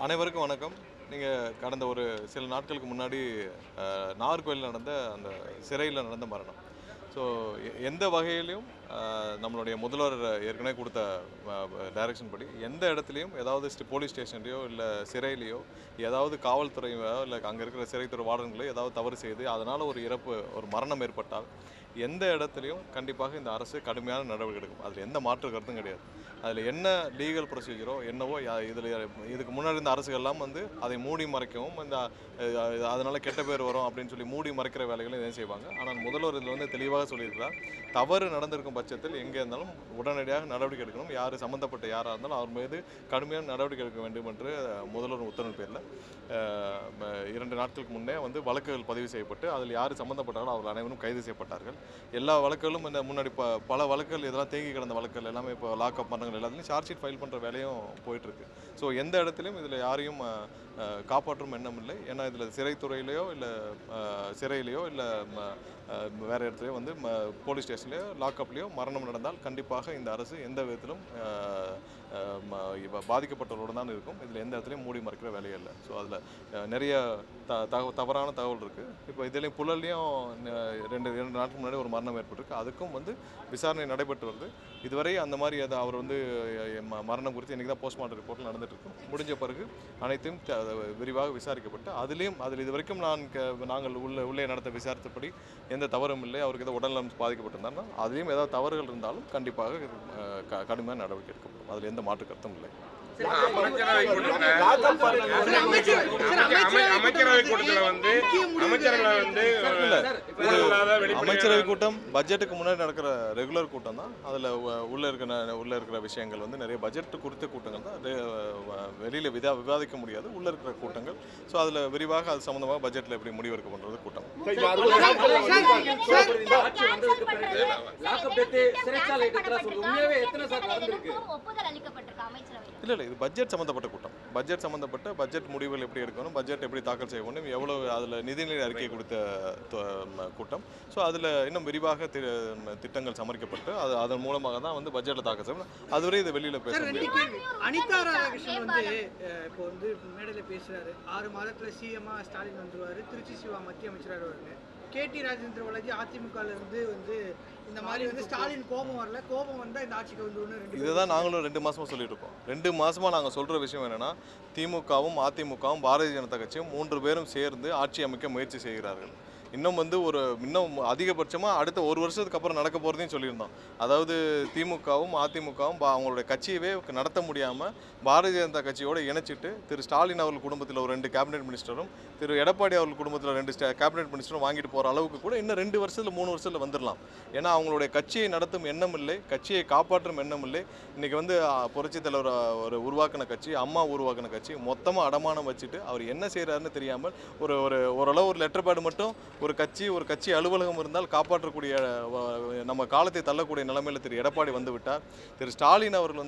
அனைவருக்கும் வணக்கம். கடந்த ஒரு சில நாட்களுக்கு முன்னாடி நாகர்கோயிலில் நடந்த அந்த சிறையில் நடந்த மரணம். ஸோ எந்த வகையிலையும் நம்மளுடைய முதல்வர் ஏற்கனவே கொடுத்த டைரக்ஷன் படி எந்த இடத்துலையும் ஏதாவது போலீஸ் ஸ்டேஷன்லையோ இல்லை சிறையிலையோ ஏதாவது காவல்துறையோ இல்லை அங்கே இருக்கிற சிறைத்துறை வார்டன்களோ ஏதாவது தவறு செய்து அதனால் ஒரு மரணம் ஏற்பட்டால் எந்த இடத்துலையும் கண்டிப்பாக இந்த அரசு கடுமையான நடவடிக்கை எடுக்கும். அதில் எந்த மாற்று கருத்தும் கிடையாது. அதில் என்ன லீகல் ப்ரொசீஜரோ என்னவோ இதுக்கு முன்னாடி இருந்த அரசுகள்லாம் அதை மூடி மறைக்கவும் அதனால் கெட்ட பேர் வரும் அப்படின்னு சொல்லி மூடி மறைக்கிற வேலைகளும் இதை செய்வாங்க. ஆனால் முதல்வர் இதில் தெளிவாக சொல்லியிருக்கிறார், தவறு நடந்திருக்கும் பட்சத்தில் எங்கே இருந்தாலும் உடனடியாக நடவடிக்கை எடுக்கணும். சம்மந்தப்பட்ட யாராக இருந்தாலும் அவர் மீது கடுமையான நடவடிக்கை எடுக்க வேண்டும் என்று முதல்வர் உத்தரவு பேரில் 2 நாட்களுக்கு முன்னே வழக்குகள் பதிவு செய்யப்பட்டு அதில் யார் சம்மந்தப்பட்டாலும் அவர்கள் அனைவரும் கைது செய்யப்பட்டார்கள். எல்லா வழக்குகளும் முன்னாடி பல வழக்குகள் இதெல்லாம் தேங்கி கிடந்த வழக்குகள் எல்லாமே இப்போ லாக்அப் பண்ணுறவங்க எல்லாத்துலேயும் சார்ஜ் ஷீட் ஃபைல் பண்ணுற வேலையும் போயிட்டுருக்கு. ஸோ எந்த இடத்துலையும் இதில் யாரையும் காப்பாற்றும் எண்ணம் இல்லை. ஏன்னா இதில் சிறைத்துறையிலையோ இல்லை சிறையிலையோ இல்லை வேறு இடத்துலையோ போலீஸ் ஸ்டேஷன்லையோ லாக்அப்லேயோ மரணம் நடந்தால் கண்டிப்பாக இந்த அரசு எந்த விதத்திலும் பாதிக்கப்பட்டவர்களுடன் தான் இருக்கும். இதில் எந்த இடத்துலையும் மூடி மறைக்கிற வேலையே இல்லை. ஸோ அதில் நிறைய தவறான தகவல் இருக்குது. இப்போ இதுலேயும் புழல்லையும் 2 நாட்களுக்கு முன்னாடி ஒரு மரணம் ஏற்பட்டிருக்கு. அதுக்கும் விசாரணை நடைபெற்று வருது. இதுவரை அந்த மாதிரி அவர் மரணம் குறித்து இன்றைக்கி தான் போஸ்ட்மார்ட்டம் ரிப்போர்ட்டில் நடந்துகிட்ருக்கு. முடிஞ்ச பிறகு அனைத்தையும் விரிவாக விசாரிக்கப்பட்டு அதில் இது வரைக்கும் நாங்கள் உள்ளே நடத்த விசாரித்தபடி எந்த தவறும் இல்லை. அவருக்கு ஏதோ உடல்நலம் பாதிக்கப்பட்டிருந்தாருன்னா அதுலேயும் ஏதாவது தவறுகள் இருந்தாலும் கண்டிப்பாக கடுமையான நடவடிக்கை எடுக்கப்படும். அதில் எந்த மாற்று கருத்தும் இல்லை. அமைச்சரவை கூட்டம் பட்ஜெட்டுக்கு முன்னாடி நடக்கிற ரெகுலர் கூட்டம் தான். அதில் உள்ள இருக்கிற விஷயங்கள் நிறைய பட்ஜெட் குறித்த கூட்டங்கள் தான். வெளியில் விவாதிக்க முடியாது உள்ள இருக்கிற கூட்டங்கள். ஸோ அதில் விரிவாக அது சம்மந்தமாக பட்ஜெட்டில் எப்படி முடிவெடுக்க பண்ணுறது கூட்டம். இல்லை இது பட்ஜெட் சம்மந்தப்பட்ட கூட்டம். பட்ஜெட் முடிவுகள் எப்படி எடுக்கணும், பட்ஜெட் எப்படி தாக்கல் செய்யணும், எவ்வளோ அதில் நிதிநிலை அறிக்கை கொடுத்த கூட்டம். ஸோ அதில் இன்னும் விரிவாக திட்டங்கள் சமர்ப்பிக்கப்பட்டு அதன் மூலமாக தான் பட்ஜெட்டில் தாக்கல் செய்யணும். அதுவரை இதை வெளியில் பேச முடியாது. அனிதா ராதாகிருஷ்ணன் இப்போ மேடையில் பேசுகிறாரு, 6 மாதத்தில் சிஎம்மா ஸ்டாலின் வந்துருவார், திருச்சி சிவா மத்திய அமைச்சராக வருவாங்க. கேடி ராஜேந்திர பாலாஜி அதிமுகலேருந்து இந்த மாதிரி ஸ்டாலின் கோபம் வரல, கோபம் வந்தால் இந்த ஆட்சிக்கு வந்துடும். இதுதான் நாங்களும் 2 மாதமாக சொல்லிட்டு இருக்கோம். 2 மாதமாக நாங்கள் சொல்கிற விஷயம் என்னென்னா, திமுகவும் அதிமுகவும் பாரதிய ஜனதா கட்சியும் 3 பேரும் சேர்ந்து ஆட்சி அமைக்க முயற்சி செய்கிறார்கள். இன்னும் அதிகபட்சமாக அடுத்த 1 வருஷத்துக்கு அப்புறம் நடக்க போகிறதையும் சொல்லியிருந்தோம். அதாவது திமுகவும் அதிமுகவும் அவங்களுடைய கட்சியவே நடத்த முடியாமல் பாரதிய ஜனதா கட்சியோடு இணைச்சிட்டு திரு ஸ்டாலின் அவர்கள் குடும்பத்தில் ஒரு 2 கேபினெட் மினிஸ்டரும் திரு எடப்பாடி அவர்கள் குடும்பத்தில் 2 கேபினெட் மினிஸ்டரும் வாங்கிட்டு போகிற அளவுக்கு கூட இன்னும் 2 வருஷத்தில் 3 வருஷத்தில் வந்துடலாம். ஏன்னா அவங்களுடைய கட்சியை நடத்தும் எண்ணம் இல்லை, கட்சியை காப்பாற்றும் எண்ணம் இல்லை. இன்றைக்கி புரட்சித் தலைவர் ஒரு உருவாக்கின கட்சி, அம்மா உருவாக்கின கட்சி மொத்தமாக அடமானம் வச்சுட்டு அவர் என்ன செய்கிறாருன்னு தெரியாமல் ஓரளவு ஒரு லெட்டர் பேடு மட்டும் ஒரு கட்சி அலுவலகம் இருந்தால் காப்பாற்றக்கூடிய நம்ம காலத்தை தள்ளக்கூடிய நிலைமையில் திரு எடப்பாடி வந்துவிட்டார். திரு ஸ்டாலின் அவர்கள்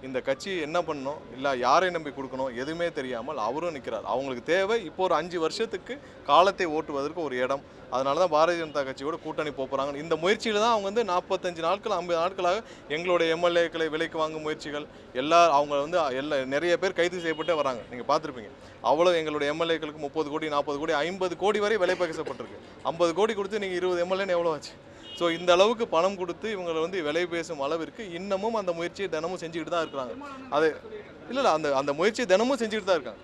இந்த கட்சி என்ன பண்ணணும், இல்லை யாரை நம்பி கொடுக்கணும் எதுவுமே தெரியாமல் அவரும் நிற்கிறார். அவங்களுக்கு தேவை இப்போ ஒரு 5 வருஷத்துக்கு காலத்தை ஓட்டுவதற்கு ஒரு இடம். அதனால தான் பாரதிய ஜனதா கட்சியோட கூட்டணி போகிறாங்க. இந்த முயற்சியில் தான் அவங்க 45 நாட்கள் 50 நாட்களாக எங்களுடைய எம்எல்ஏக்களை விலைக்கு வாங்கும் முயற்சிகள் அவங்க நிறைய பேர் கைது செய்யப்பட்டே வராங்க. நீங்கள் பார்த்துருப்பீங்க. அவ்வளோ எங்களுடைய எம்எல்ஏக்களுக்கு 30 கோடி 40 கோடி 50 கோடி வரை விலை பேசப்பட்டிருக்கு. 50 கோடி கொடுத்து நீங்கள் 20 எம்எல்ஏன்னு எவ்வளோ ஆச்சு? ஸோ இந்த அளவுக்கு பணம் கொடுத்து இவங்களை விலை பேசும் அளவிற்கு இன்னமும் அந்த முயற்சியை தினமும் செஞ்சுக்கிட்டு தான் இருக்கிறாங்க. அது இல்லை அந்த முயற்சியை தினமும் செஞ்சுக்கிட்டு தான் இருக்காங்க.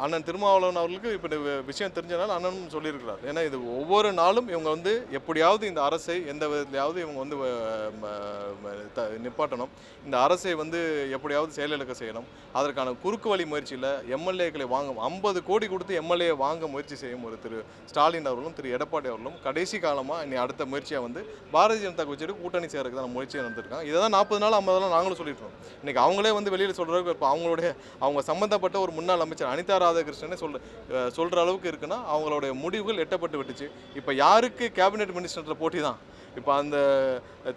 அண்ணன் திருமாவளவன் அவர்களுக்கு இப்போ விஷயம் தெரிஞ்சனால அண்ணனும் சொல்லியிருக்கிறார். ஏன்னா இது ஒவ்வொரு நாளும் இவங்க எப்படியாவது இந்த அரசை எந்த விதத்திலையாவது இவங்க நிப்பாட்டணும், இந்த அரசை எப்படியாவது செயலிழக்க செய்யணும். அதற்கான குறுக்கு வழி முயற்சியில் எம்எல்ஏக்களை 50 கோடி கொடுத்து எம்எல்ஏ வாங்க முயற்சி செய்யும் ஒரு திரு ஸ்டாலின் அவர்களும் திரு எடப்பாடி அவர்களும் கடைசி காலமாக இனி அடுத்த முயற்சியாக பாரதிய ஜனதா கட்சியோட கூட்டணி சேரக்கு தான் முயற்சியை நடந்திருக்காங்க. இதை தான் 40 நாள் 50 நாள் நாங்களும் சொல்லிட்டு இருக்கோம். இன்றைக்கி அவங்களே வெளியில் சொல்கிறாங்க. இப்போ அவங்க சம்மந்தப்பட்ட ஒரு முன்னாள் அமைச்சர் அனிதா ராதாகிருஷ்ணனே சொல்கிற அளவுக்கு இருக்குன்னா அவங்களுடைய முடிவுகள் எட்டப்பட்டு விட்டுச்சு. இப்போ யாருக்கு கேபினெட் மினிஸ்டர் போட்டி தான். இப்போ அந்த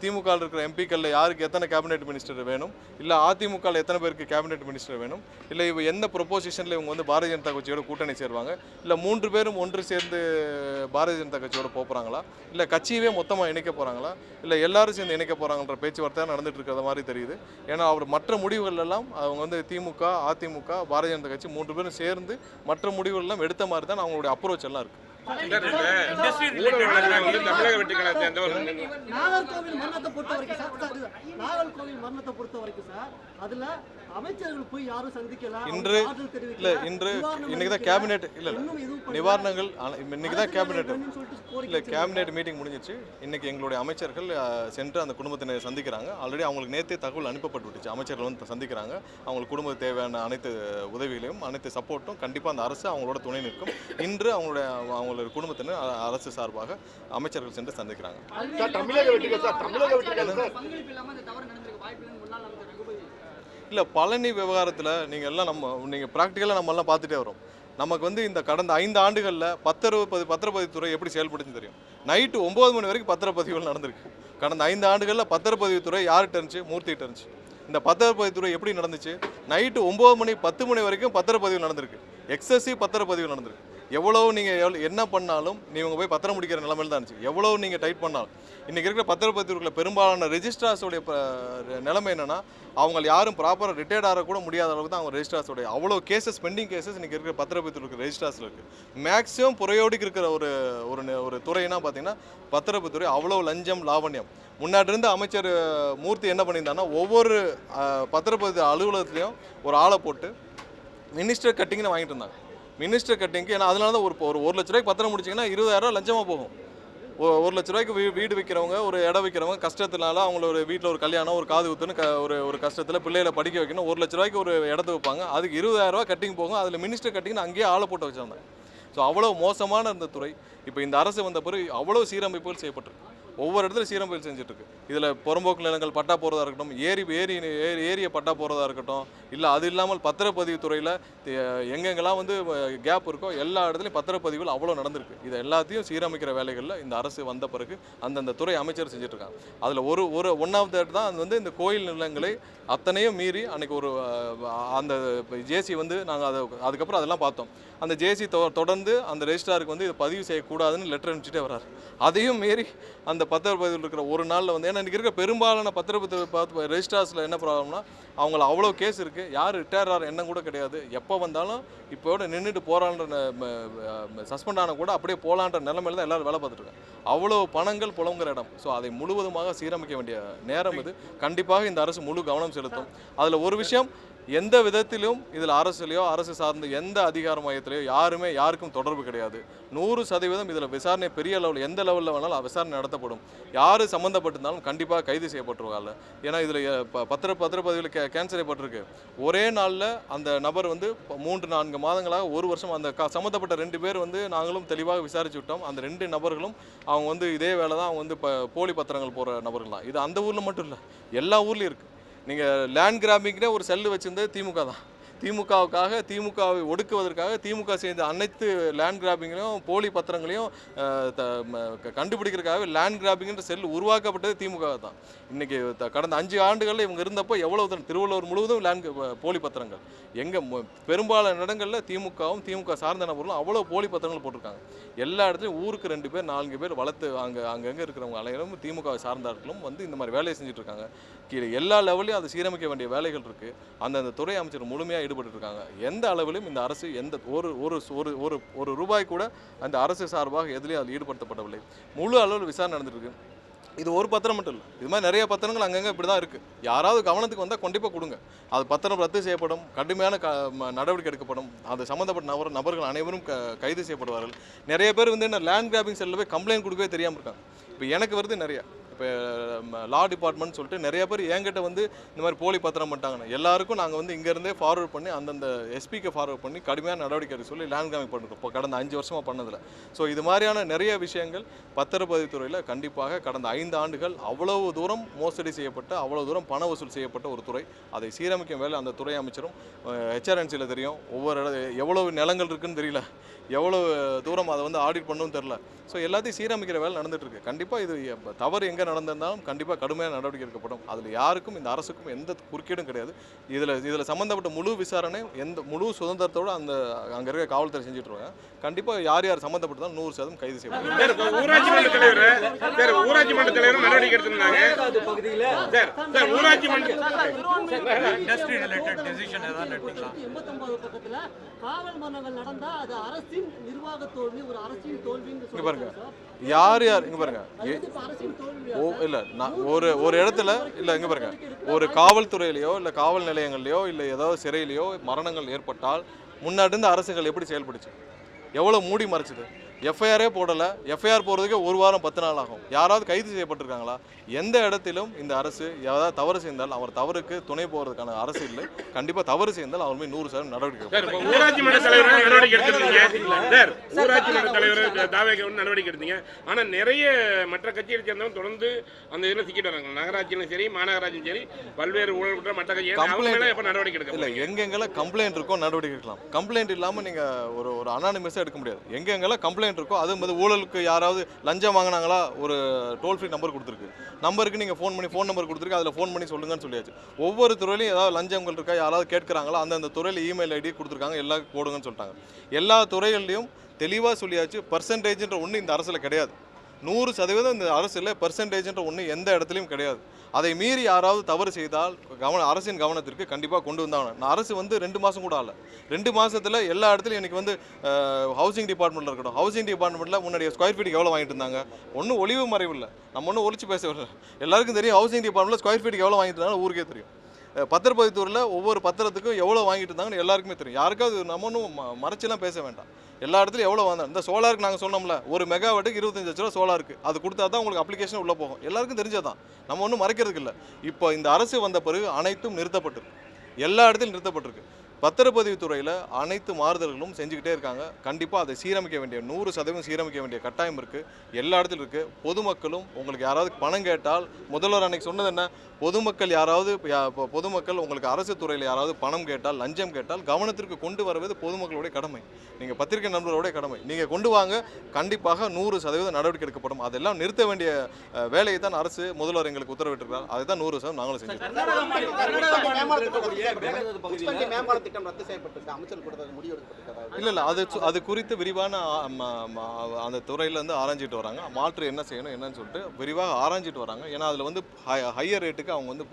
திமுக இருக்கிற எம்பிக்களில் யாருக்கு எத்தனை கேபினெட் மினிஸ்டர் வேணும், இல்லை அதிமுகவில் எத்தனை பேருக்கு கேபினெட் மினிஸ்டர் வேணும், இல்லை இவங்க எந்த ப்ரொபோசிஷனில் இவங்க வந்து பாரதிய ஜனதா கட்சியோட கூட்டணி சேருவாங்க, இல்லை 3 பேரும் ஒன்று சேர்ந்து பாரதிய ஜனதா கட்சியோட போகிறாங்களா, இல்லை கட்சியவே மொத்தமாக இணைக்க போகிறாங்களா, இல்லை எல்லாரும் சேர்ந்து இணைக்க போகிறாங்கன்ற பேச்சுவார்த்தை நடந்துட்டு இருக்கிற மாதிரி தெரியுது. ஏன்னா அவர் மற்ற முடிவுகள் எல்லாம் அவங்க வந்து திமுக, அதிமுக, பாரதிய ஜனதா கட்சி 3 பேரும் சேர்ந்து மற்ற முடிவுகள் எல்லாம் எடுத்த மாதிரி தான் அவங்களுடைய அப்ரோச் எல்லாம் இருக்குது. தமிழக வெற்றி கழகத்தை நாகர்கோவில் மரணத்தை பொறுத்த வரைக்கும் நாகர்கோவில் மரணத்தை பொறுத்த வரைக்கும் சார், அதுல அமைச்சர்கள் போய் யாரும் சந்திக்கல. இன்று இன்னைக்கு தான் கேபினெட் நிவாரணங்கள் இன்னைக்கு தான் கேபினெட் மீட்டிங் முடிஞ்சிச்சு. இன்னைக்கு எங்களுடைய அமைச்சர்கள் சென்று அந்த குடும்பத்தினரை சந்திக்கிறாங்க. ஆல்ரெடி அவங்களுக்கு நேற்றே தகவல் அனுப்பப்பட்டு விட்டுச்சு. அமைச்சர்கள் வந்து சந்திக்கிறாங்க. அவங்களுக்கு குடும்பத்துக்கு தேவையான அனைத்து உதவிகளையும் அனைத்து சப்போர்ட்டும் கண்டிப்பாக அந்த அரசு அவங்களோட துணை நிற்கும். இன்று அவங்களுடைய குடும்பத்தினர் அரசு சார்பாக அமைச்சர்கள் சென்று சந்திக்கிறாங்க. இல்லை, பழனி விவகாரத்தில் நீங்கள் ப்ராக்டிக்கலாக நம்மெல்லாம் பார்த்துட்டே வரோம். நமக்கு வந்து இந்த கடந்த 5 ஆண்டுகளில் பத்திரப்பதிவுத்துறை எப்படி செயல்படுச்சுன்னு தெரியும். நைட்டு 9 மணி வரைக்கும் பத்திரப்பதிவுகள் நடந்திருக்கு. கடந்த 5 ஆண்டுகளில் பத்திரப்பதிவுத்துறை யார்கிட்ட இருந்துச்சு? மூர்த்திகிட்ட இருந்துச்சு. இந்த பத்திரப்பதிவுத்துறை எப்படி நடந்துச்சு? நைட்டு 9 மணி 10 மணி வரைக்கும் பத்திரப்பதிவு நடந்திருக்கு. எக்ஸசிவ் பத்திரப்பதிவு நடந்திருக்கு. எவ்வளோ நீங்கள் என்ன பண்ணாலும் நீங்கள் போய் பத்திரம் முடிக்கிற நிலைமையில் தான் இருந்துச்சு. எவ்வளோ நீங்கள் டைட் பண்ணாலும் இன்றைக்கி இருக்கிற பத்திரப்பதிவுகளில் பெரும்பாலான ரெஜிஸ்ட்ரார்ஸோடைய நிலைமை என்னென்னா, அவங்க யாரும் ப்ராப்பராக ரிட்டையர்ட் ஆக கூட முடியாத அளவுக்கு தான் அவங்க ரெஜிஸ்ட்ரார்ஸோடைய அவ்வளோ பெண்டிங் கேசஸ் இன்றைக்கி இருக்கிற பத்திரப்பதிவு இருக்கிற ரெஜிஸ்ட்ரார்ஸில் இருக்குது. மேக்ஸிமம் புறையோடிக்கு இருக்கிற ஒரு துறைனா பார்த்தீங்கன்னா பத்திரப்பதிவுத்துறை. அவ்வளோ லஞ்சம் லாவண்யம். முன்னாடி இருந்த அமைச்சர் மூர்த்தி என்ன பண்ணியிருந்தாங்கன்னா, ஒவ்வொரு பத்திரப்பதிவு அலுவலகத்துலேயும் ஒரு ஆளை போட்டு மினிஸ்டர் கட்டிங்னு வாங்கிட்டு இருந்தாங்க. மினிஸ்டர் கட்டிங்க்கு ஏன்னா அதனால தான் ஒரு 1 லட்ச ரூபாய்க்கு பத்திரம் முடிச்சிங்கன்னா 20,000 ரூபா லஞ்சமாக போகும். 1 லட்ச ரூபாய்க்கு வீடு விற்கிறவங்க, ஒரு இடம் விற்கிறவங்க கஷ்டத்தினால அவங்களோட வீட்டில் ஒரு கல்யாணம், ஒரு காது குத்துன்னு ஒரு கஷ்டத்தில் பிள்ளைகளை படிக்க வைக்கணும். 1 லட்ச ரூபாய்க்கு ஒரு இடத்த வைப்பாங்க. அதுக்கு 20,000 ரூபா கட்டிங் போகும். அதில் மினிஸ்டர் கட்டிங்னு அங்கேயே ஆளை போட்டு வச்சிருந்தாங்க. ஸோ அவ்வளோ மோசமான இந்த துறை. இப்போ இந்த அரசு வந்த பிறகு அவ்வளோ சீரமைப்புகள் செய்யப்பட்டிருக்கு. ஒவ்வொரு இடத்துல சீரமைப்பு செஞ்சுட்ருக்கு. இதில் புறம்போக்கு நிலங்கள் பட்டா போகிறதா இருக்கட்டும், ஏரியை பட்டா போகிறதா இருக்கட்டும், இல்லை அது இல்லாமல் பத்திரப்பதிவு துறையில் எங்கெங்கெல்லாம் வந்து கேப் இருக்கோ எல்லா இடத்துலையும் பத்திரப்பதிவுகள் அவ்வளோ நடந்திருக்கு. இதை எல்லாத்தையும் சீரமைக்கிற வேலைகளில் இந்த அரசு வந்த பிறகு அந்தந்த துறை அமைச்சர் செஞ்சுட்ருக்காங்க. அதில் ஒன் ஆஃப் தட் தான் அது வந்து இந்த கோயில் நிலங்களை அத்தனையும் மீறி அன்றைக்கி அந்த ஜேசி வந்து நாங்கள் அதுக்கப்புறம் அதெல்லாம் பார்த்தோம். அந்த ஜேசி தொடர்ந்து அந்த ரெஜிஸ்ட்ராருக்கு வந்து இதை பதிவு செய்யக்கூடாதுன்னு லெட்டர் அனுப்பிச்சிட்டே வர்றாரு. அதையும் மீறி அந்த பத்திரப்பதிவில் இருக்கிற ஒரு நாளில் வந்து, ஏன்னா இன்றைக்கி இருக்கிற பெரும்பாலான பத்திரப்பதிவு ரெஜிஸ்ட்ரார்ஸில் என்ன ப்ராப்ளம்னா, அவங்கள அவ்வளோ கேஸ் இருக்குது. யார் ரிட்டையர் ஆகிற எண்ணம் கூட கிடையாது. எப்போ வந்தாலும் இப்போட நின்றுட்டு போகிறான்ற சஸ்பெண்ட் ஆனால் கூட அப்படியே போகலான்ற நிலைமையில் தான் எல்லோரும் வேலை பார்த்துருக்காங்க. அவ்வளோ பணங்கள் புலங்குற இடம். ஸோ அதை முழுவதுமாக சீரமைக்க வேண்டிய நேரம் இது. கண்டிப்பாக இந்த அரசு முழு கவனம் செலுத்தும். அதில் ஒரு விஷயம், எந்த விதத்திலும் இதில் அரசுலையோ அரசு சார்ந்த எந்த அதிகார மையத்திலையோ யாருக்கும் தொடர்பு கிடையாது. 100% இதில் விசாரணை பெரிய லெவலில் எந்த லெவலில் வேணாலும் விசாரணை நடத்தப்படும். யார் சம்மந்தப்பட்டிருந்தாலும் கண்டிப்பாக கைது செய்யப்பட்டுருவாங்க. ஏன்னா இதில் பத்திரப்பதிவில் கேன்சல் செய்யப்பட்டிருக்கு. ஒரே நாளில் அந்த நபர் வந்து 3-4 மாதங்களாக 1 வருஷம் அந்த சம்மந்தப்பட்ட 2 பேர் வந்து நாங்களும் தெளிவாக விசாரிச்சு விட்டோம். அந்த 2 நபர்களும் அவங்க வந்து இதே வேலை தான். அவங்க வந்து போலி பத்திரங்கள் போகிற நபர்கள் தான். இது அந்த ஊரில் மட்டும் இல்லை, எல்லா ஊர்லேயும் இருக்குது. நீங்கள் லேண்ட் கிராபிங்னே ஒரு செல்லு வச்சுருந்தது திமுக தான். திமுகவை ஒடுக்குவதற்காக திமுக சேர்ந்த அனைத்து லேண்ட் கிராபிங்கையும் போலி பத்திரங்களையும் கண்டுபிடிக்கிறதுக்காக லேண்ட் கிராபிங்ன்ற செல் உருவாக்கப்பட்டது திமுக தான். இன்றைக்கி கடந்த 5 ஆண்டுகளில் இவங்க இருந்தப்போ எவ்வளவு திருவள்ளூர் முழுவதும் போலி பத்திரங்கள். பெரும்பாலான இடங்களில் திமுக சார்ந்த நபர்களும் அவ்வளோ போலி பத்திரங்கள் போட்டிருக்காங்க. எல்லா இடத்துலையும் ஊருக்கு 2 பேர் 4 பேர் வளர்த்து அங்கங்கே இருக்கிறவங்க அனைவரும் திமுக சார்ந்தார்களும் வந்து இந்த மாதிரி வேலையை செஞ்சுட்டு இருக்காங்க. கீழே எல்லா லெவலையும் அதை சீரமைக்க வேண்டிய வேலைகள் இருக்குது. அந்தந்த துறை அமைச்சர் முழுமையாக ஈடுபட்டு இருக்காங்க. எந்த அளவிலும் இந்த அரசு ஒரு ரூபாய் கூட அந்த அரசு சார்பாக எதுலேயும் அதில் ஈடுபடுத்தப்படவில்லை. முழு அளவில் விசாரணை நடந்துட்டு இருக்கு. இது ஒரு பத்திரம் மட்டும் இல்லை, இது மாதிரி நிறைய பத்திரங்கள் அங்கங்கே இப்படி தான் இருக்குது. யாராவது கவனத்துக்கு வந்தால் கண்டிப்பாக கொடுங்க. அது பத்திரம் ரத்து செய்யப்படும், கடுமையான நடவடிக்கை எடுக்கப்படும். அது சம்மந்தப்பட்ட நபர்கள் அனைவரும் கைது செய்யப்படுவார்கள். நிறைய பேர் வந்து என்ன லேண்ட் கிராபிங் செல்லில் போய் கம்ப்ளைண்ட் கொடுக்கவே தெரியாமல் இருக்காங்க. இப்போ எனக்கு வருது நிறையா இப்போ லா டிபார்ட்மெண்ட் சொல்லிட்டு நிறைய பேர் என்கிட்ட வந்து இந்த மாதிரி போலி பத்திரம் பண்ணிட்டாங்க. எல்லாருக்கும் நாங்கள் வந்து இங்கேருந்தே ஃபார்வர்ட் பண்ணி அந்தந்த எஸ்பிக்கு ஃபார்வர்ட் பண்ணி கடுமையான நடவடிக்கை எடுக்க சொல்லி லேண்ட் கிராமிங் பண்ணிருக்கோம் இப்போ கடந்த 5 வருஷமாக பண்ணதில். ஸோ இது மாதிரியான நிறைய விஷயங்கள் பத்திரப்பதிவுத்துறையில் கண்டிப்பாக கடந்த 5 ஆண்டுகள் அவ்வளவு தூரம் மோசடி செய்யப்பட்ட, அவ்வளவு தூரம் பண வசூல் செய்யப்பட்ட ஒரு துறை. அதை சீரமைக்கும் வேலை அந்த துறை அமைச்சரும் ஹெச்ஆர்என்சியில் தெரியும். ஒவ்வொரு எவ்வளவு நிலங்கள் இருக்குன்னு தெரியல, எவ்வளோ தூரம் அதை வந்து ஆடிட் பண்ணவும் தெரில. ஸோ எல்லாத்தையும் சீரமைக்கிற வேலை நடந்துகிட்ருக்கு. கண்டிப்பாக இது தவறு எங்கே நடந்திருந்தாலும் கண்டிப்பாக கடுமையான நடவடிக்கை எடுக்கப்படும். அதில் யாருக்கும் இந்த அரசுக்கும் எந்த குறுக்கீடும் கிடையாது. இதில் சம்மந்தப்பட்ட முழு விசாரணை முழு சுதந்திரத்தோடு அங்கே இருக்க காவல்துறை செஞ்சுட்டு கண்டிப்பாக யார் சம்மந்தப்பட்டதாலும் 100% கைது செய்யப்படும். ஊராட்சி மன்ற தலைவர் நடவடிக்கை எடுத்திருந்தாங்க. ஊராட்சி மன்ற இண்டஸ்ட்ரி ரிலேட்டட் டெசிஷன் ஏதாவது எடுத்தீங்களா? 89 பக்கத்துல காவல் மரணங்கள் நடந்தா அது அரசின் நிர்வாக தோல்வி, ஒரு அரசின் தோல்வின்னு இங்க பாருங்க, யார் இங்க பாருங்க, இல்ல நான் ஒரு இடத்துல இல்ல இங்க பாருங்க, ஒரு காவல்துறையிலையோ இல்ல காவல் நிலையங்கள்லையோ இல்ல ஏதாவது சிறையிலையோ மரணங்கள் ஏற்பட்டால் முன்னாடி இருந்த அரசுகள் எப்படி செயல்படுச்சு, எவ்வளவு மூடி மறைச்சது? எஃப்ஐஆரே போடலை. எஃப்ஐஆர் போகிறதுக்கே 1 வாரம் 10 நாள் ஆகும். யாராவது கைது செய்யப்பட்டிருக்காங்களா? எந்த இடத்திலும் இந்த அரசு ஏதாவது தவறு செய்தால் அவர் தவறுக்கு துணை போகிறதுக்கான அரசு இல்லை. கண்டிப்பாக தவறு செய்தால் அவர் மீது 100% நடவடிக்கை. ஊராட்சி மன்ற தலைவர் நடவடிக்கை எடுத்திருந்தீங்க. ஊராட்சி மன்ற தலைவர் தாவேக நடவடிக்கை எடுத்தீங்க. ஆனால் நிறைய மற்ற கட்சியை சேர்ந்தவங்க தொடர்ந்து அந்த இதில் சிக்கிட்டு வராங்க. நகராட்சியிலும் சரி, மாநகராட்சியும் சரி, பல்வேறு ஊழல் குற்ற மற்ற கட்சி எப்போ நடவடிக்கை எடுக்க இல்லை. எங்கெங்கெல்லாம் கம்ப்ளைண்ட் இருக்கோ நடவடிக்கை எடுக்கலாம். கம்ப்ளைண்ட் இல்லாமல் நீங்கள் ஒரு அனானிமஸாக எடுக்க முடியாது. எங்கெங்கெல்லாம் கம்ப்ளைண்ட் இருக்கோ, அது வந்து ஊழலுக்கு யாராவது லஞ்சம் வாங்கினாங்களா, ஒரு டோல் ஃப்ரீ நம்பர் கொடுத்துருக்கு. நம்பருக்கு நீங்கள் ஃபோன் நம்பர் கொடுத்துருக்கு, அதில் ஃபோன் பண்ணி சொல்லுங்கன்னு சொல்லியாச்சு. ஒவ்வொரு துறையிலையும் ஏதாவது லஞ்சங்கள் இருக்கா, யாராவது கேட்குறாங்களா, அந்தந்த துறையில் இமெயில் ஐடி கொடுத்துருக்காங்க, எல்லாம் போடுங்கன்னு சொல்லிட்டாங்க. எல்லா துறைகள்லையும் தெளிவாக சொல்லியாச்சு. பர்சன்டேஜ்ன்ற ஒன்று இந்த அரசில் கிடையாது. 100% இந்த அரசில் பர்சன்டேஜ்ன்ற ஒன்று எந்த இடத்துலையும் கிடையாது. அதை மீறி யாராவது தவறு செய்தால் அரசின் கவனத்திற்கு கண்டிப்பாக கொண்டு வந்தாங்க. நான் அரசு வந்து 2 மாதம் கூட ஆகல. 2 மாதத்தில் எல்லா இடத்துலையும் எனக்கு வந்து ஹவுசிங் டிபார்ட்மெண்ட்டில் இருக்கட்டும், ஹவுசிங் டிபார்ட்மெண்ட்டில் முன்னாடி ஸ்கொயர் ஃபீட்டுக்கு எவ்வளோ வாங்கிட்டு இருந்தாங்க, ஒன்றும் ஒளிவு மறைவு இல்லை. நம்ம ஒன்றும் ஒழிச்சு பேசவில்லை. எல்லாருக்கும் தெரியும் ஹவுசிங் டிபார்ட்மெண்ட்டில் ஸ்கொயர் ஃபீட்டுக்கு எவ்வளோ வாங்கிட்டு இருந்தாங்க ஊருக்கே தெரியும். பத்திரப்பதிவுத்துறையில் ஒவ்வொரு பத்திரத்துக்கும் எவ்வளோ வாங்கிட்டு இருந்தாங்கன்னு எல்லாருக்குமே தெரியும். யாருக்காவது நம்ம ஒன்றும் மறைச்செல்லாம் பேச வேண்டாம். எல்லா இடத்துலையும் எவ்வளோ வந்தாங்க. இந்த சோலாருக்கு நாங்கள் சொன்னோம்ல, 1 மெகாவாட்டுக்கு 25 லட்ச ரூபா சோலாருக்கு. அது கொடுத்தா தான் உங்களுக்கு அப்ளிகேஷன் உள்ளே போகும். எல்லாருக்கும் தெரிஞ்சதான், நம்ம ஒன்றும் மறைக்கிறதுக்கு இல்லை. இப்போ இந்த அரசு வந்த பிறகு அனைத்தும் நிறுத்தப்பட்டிருக்கு. எல்லா இடத்துலையும் நிறுத்தப்பட்டிருக்கு. பத்திரப்பதிவுத்துறையில் அனைத்து மாறுதல்களும் செஞ்சுக்கிட்டே இருக்காங்க. கண்டிப்பாக அதை சீரமைக்க வேண்டிய 100% சீரமைக்க வேண்டிய கட்டாயம் இருக்குது. எல்லா இடத்துலையும் இருக்குது. பொதுமக்களும் உங்களுக்கு யாராவது பணம் கேட்டால், முதல்வர் அன்னைக்கு சொன்னது என்ன, பொதுமக்கள் உங்களுக்கு அரசு துறையில் யாராவது பணம் கேட்டால், லஞ்சம் கேட்டால் கவனத்திற்கு கொண்டு வருவது பொதுமக்களுடைய கடமை. நீங்கள் பத்திரிகை நண்பர்களுடைய கடமை. நீங்கள் கொண்டு வாங்க, கண்டிப்பாக 100% நடவடிக்கை எடுக்கப்படும். அதெல்லாம் நிறுத்த வேண்டிய வேலையை தான் அரசு முதல்வர் எங்களுக்கு உத்தரவிட்டிருக்கிறார். அதை தான் 100% நாங்களும் செஞ்சோம். இல்லை அது குறித்து விரிவான அந்த துறையிலேருந்து ஆராய்ஞ்சிட்டு வராங்க. மாற்று என்ன செய்யணும் என்னன்னு சொல்லிட்டு விரிவாக ஆராய்ஞ்சிட்டு வராங்க. ஏன்னா அதில் வந்து ஹையர் ரேட்டுக்கு அவங்க வந்து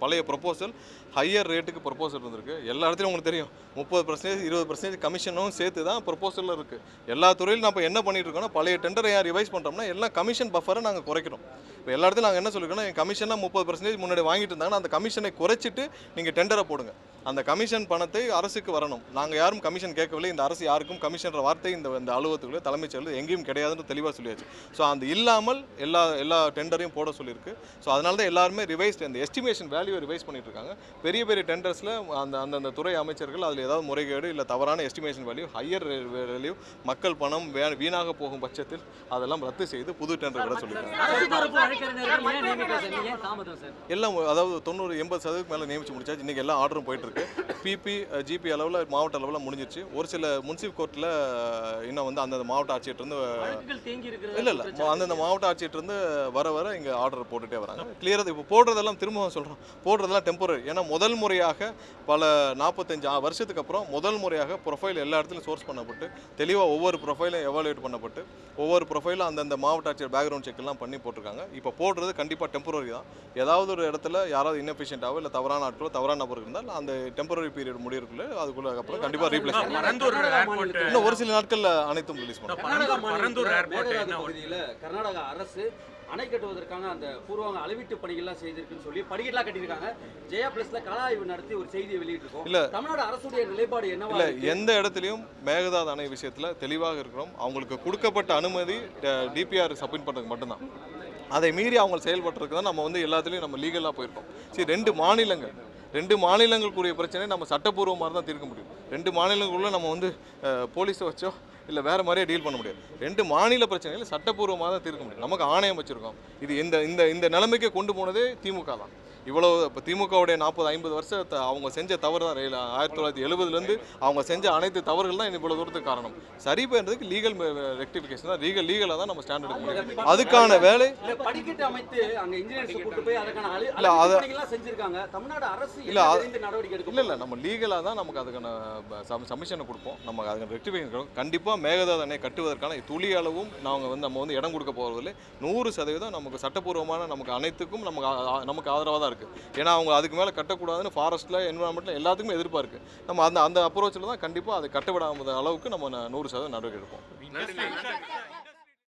பழைய ப்ரொப்போசல் ஹையர் ரேட்டுக்கு ப்ரொப்போசல் இருந்திருக்கு. எல்லா இடத்துலையும் உங்களுக்கு தெரியும் 30% 20% கமிஷனும் சேர்த்து தான் ப்ரொப்போசலில் இருக்குது. எல்லா துறையிலும் நம்ம என்ன பண்ணிட்டு இருக்கோம்னா, பழைய டெண்டரை ரிவைஸ் பண்ணுறோம்னா எல்லாம் கமிஷன் பஃபரை நாங்கள் குறைக்கணும். இப்போ எல்லா இடத்துலையும் நாங்கள் என்ன சொல்லியிருக்கோம்னா, கமிஷனாக 30% முன்னாடி வாங்கிட்டு இருந்தாங்கன்னா அந்த கமிஷனை குறைச்சிட்டு நீங்கள் டெண்டரை போடுங்க. அந்த கமிஷன் பணத்தை அரசுக்கு வரணும். நாங்கள் யாரும் கமிஷன் கேட்கவில்லை. இந்த அரசு யாருக்கும் கமிஷன்ற வார்த்தை இந்த அலுவலகத்துக்குள்ளே தலைமைச் செயலர் எங்கேயும் கிடையாதுன்னு தெளிவாக சொல்லியாச்சு. ஸோ அந்த இல்லாமல் எல்லா டெண்டரையும் போட சொல்லியிருக்கு. ஸோ அதனால தான் எல்லாருமே ரிவைஸ் அந்த எஸ்டிமேஷன் வேல்யூவை ரிவைஸ் பண்ணிட்டு இருக்காங்க. பெரிய பெரிய டெண்டர்ஸில் அந்த துறை அமைச்சர்கள் அதில் ஏதாவது முறைகேடு இல்லை தவறான எஸ்டிமேஷன் வேல்யூ, ஹையர் வேல்யூ, மக்கள் பணம் வீணாக போகும் பட்சத்தில் அதெல்லாம் ரத்து செய்து புது டெண்டர் விட சொல்லியிருக்காங்க. எல்லாம் அதாவது 90-80% மேலே நியமிச்சு முடிச்சாச்சு. இன்றைக்கி எல்லாம் ஆர்டரும் போயிட்டு இருக்கு. பிபி ஜிபி அளவில் மாவட்ட அளவில் முடிஞ்சிருச்சு. ஒரு சில முன்சிப் கோர்ட்டில் இன்னும் வந்து அந்தந்த மாவட்ட ஆட்சியிட்டிருந்து இல்லை அந்தந்த மாவட்ட ஆட்சியிட்டிருந்து வர இங்கே ஆர்டர் போட்டுகிட்டே வராங்க. கிளியராக இப்போ போடுறதெல்லாம் திரும்ப சொல்கிறோம், போடுறதெல்லாம் டெம்பரரி. ஏன்னா முதல் முறையாக பல 45 வருஷத்துக்கு அப்புறம் முதல் முறையாக ப்ரொஃபைல் எல்லா இடத்துலையும் சோர்ஸ் பண்ணப்பட்டு தெளிவாக ஒவ்வொரு ப்ரொஃபைலும் எவாலுவேட் பண்ணப்பட்டு ஒவ்வொரு ப்ரொஃபைலும் அந்தந்த மாவட்ட ஆட்சியர் பேக்ரவுண்ட் செக்லாம் பண்ணி போட்டிருக்காங்க. இப்போ போடுறது கண்டிப்பாக டெம்பரரி தான். ஏதாவது ஒரு இடத்துல யாராவது இன்னெஃபிஷியன்ட்டாவோ இல்லை தவறான ஆட்களோ தவறான நபர் இருந்தால் அந்த டெம்பரரி பீரியட் முடியறதுக்குள்ள அதுக்குள்ள அப்புறம் கண்டிப்பாக ரீப்ளேஸ் பண்ணுவாங்க. இன்னும் ஒரு சில நாட்களில் அனைத்தும் ரிலீஸ் பண்ணுவாங்க. கர்நாடகா அரசு அணை கட்டுவதற்கான அந்த பூர்வாங்க அளவீட்டு பணிகள்லாம் செய்திருக்குன்னு சொல்லி படிக்கட்டெல்லாம் கட்டியிருக்காங்க. ஜெயா பிளஸ்ல கள ஆய்வு நடத்தி ஒரு செய்தியை வெளியிட்டிருக்கோம். இல்ல தமிழ்நாடு அரசுடைய நிலைப்பாடு என்ன? இல்ல எந்த இடத்துலையும் மேகதாது அணை விஷயத்துல தெளிவாக இருக்கிறோம். அவங்களுக்கு கொடுக்கப்பட்ட அனுமதி டிபிஆர் சப்மிட் பண்றதுக்கு மட்டும்தான். அதை மீறி அவங்க செயல்பட்டுருக்கு தான் நம்ம வந்து எல்லாத்துலேயும் நம்ம லீகலாக போயிருக்கோம். சரி, ரெண்டு மாநிலங்களுக்குரிய பிரச்சனையை நம்ம சட்டப்பூர்வமாக தான் தீர்க்க முடியும். 2 மாநிலங்களுக்குள்ள நம்ம வந்து போலீஸை வச்சோ இல்லை வேறு மாதிரியே டீல் பண்ண முடியாது. 2 மாநில பிரச்சனைகள் சட்டப்பூர்வமாக தான் தீர்க்க முடியும். நமக்கு ஆணையம் வச்சுருக்கோம். இது இந்த நிலைமைக்கு கொண்டு போனதே திமுக தான். இவ்வளோ இப்போ திமுகவுடைய 40-50 வருஷத்தை அவங்க செஞ்ச தவறு தான் 1970லேருந்து அவங்க செஞ்ச அனைத்து தவறுகள் தான் இவ்வளோ தூரத்துக்கு காரணம். சரி பண்ணுறதுக்கு லீகல் ரெக்டிஃபிகேஷன் தான், லீகலாக தான் நம்ம ஸ்டாண்ட் எடுக்க முடியும். அதுக்கான வேலை படிக்கட்டு அமைத்து அங்க இன்ஜினியர்ஸ் கூட்டு போய் அதற்கான இல்ல அத பணிகள்லாம் செஞ்சிருக்காங்க. தமிழ்நாடு அரசு இல்ல இந்த நடவடிக்கை எடுக்கும். இல்ல நம்ம லீகலாக தான் நமக்கு அதுக்கான சப்மிஷனை கொடுப்போம். நமக்கு அதுக்கான ரெக்டிஃபிகேஷன் கண்டிப்பாக மேகதாது அணை கட்டுவதற்கான துளி அளவும் நம்ம வந்து இடம் கொடுக்க போகிறதில்லை. 100% நமக்கு சட்டப்பூர்வமான நமக்கு அனைத்துக்கும் நமக்கு ஆதரவாக தான் இருக்குது. ஏன்னா அவங்க அதுக்கு மேலே கட்டக்கூடாதுன்னு ஃபாரஸ்ட்டில் என்விரான்மெண்ட்டில் எல்லாத்துக்குமே எதிர்பார்க்கு. நம்ம அந்த அப்ரோச்சில் தான் கண்டிப்பாக அதை கட்டவிடாத அளவுக்கு நம்ம 100% நடவடிக்கை எடுப்போம்.